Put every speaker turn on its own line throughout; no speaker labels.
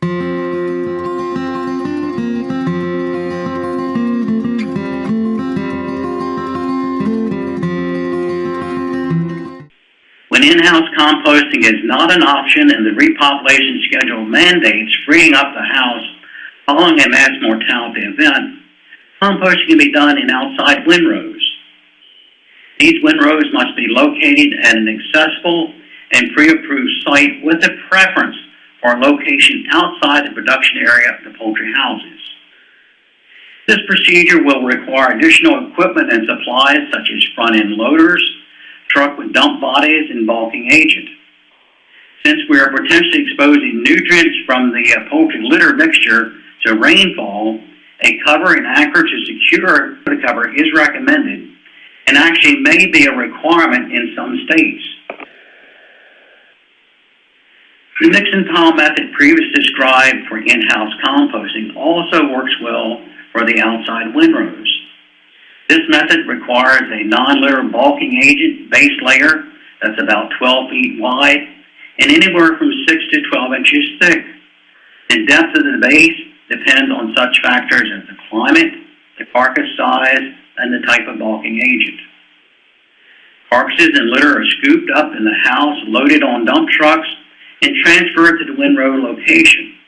When in-house composting is not an option and the repopulation schedule mandates freeing up the house following a mass mortality event, composting can be done in outside windrows. These windrows must be located at an accessible and pre-approved site with a preference for a location outside the production area of the poultry houses. This procedure will require additional equipment and supplies such as front-end loaders, truck with dump bodies, and bulking agent. Since we are potentially exposing nutrients from the poultry litter mixture to rainfall, a cover and anchor to secure the cover is recommended and actually may be a requirement in some states. The mix and pile method previously described for in-house composting also works well for the outside windrows. This method requires a non-litter bulking agent base layer that's about 12 feet wide and anywhere from 6 to 12 inches thick. The depth of the base depends on such factors as the climate, the carcass size, and the type of bulking agent. Carcasses and litter are scooped up in the house, loaded on dump trucks, and transferred to the windrow location.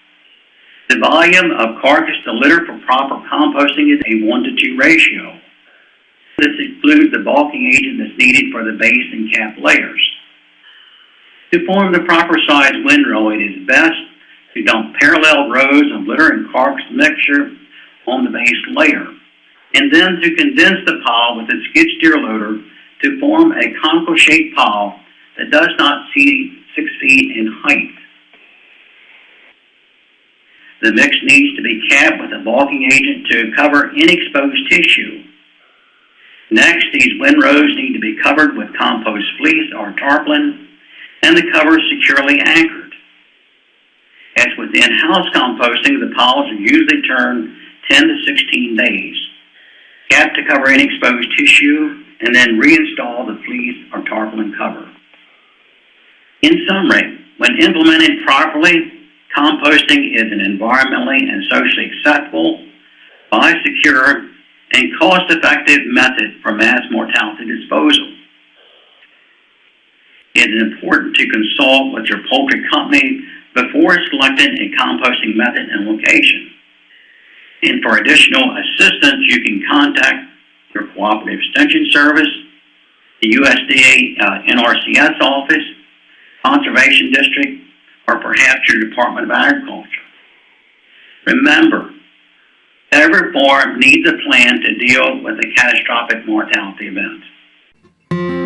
The volume of carcass to litter for proper composting is a 1-to-2 ratio. This includes the bulking agent that's needed for the base and cap layers. To form the proper size windrow, it is best to dump parallel rows of litter and carcass mixture on the base layer, and then to condense the pile with a skid steer loader to form a conical-shaped pile that does not exceed 6 feet in height. The mix needs to be capped with a bulking agent to cover inexposed tissue. Next, these windrows need to be covered with compost fleece or tarpaulin, and the cover securely anchored. As with in-house composting, the piles are usually turned 10 to 16 days. Cap to cover any exposed tissue, and then reinstall the fleece or tarpaulin cover. In summary, when implemented properly, composting is an environmentally and socially acceptable, biosecure, and cost-effective method for mass mortality disposal. It is important to consult with your poultry company before selecting a composting method and location. And for additional assistance, you can contact your Cooperative Extension Service, the USDA NRCS office, Conservation District, or perhaps your Department of Agriculture. Remember, every farm needs a plan to deal with a catastrophic mortality event.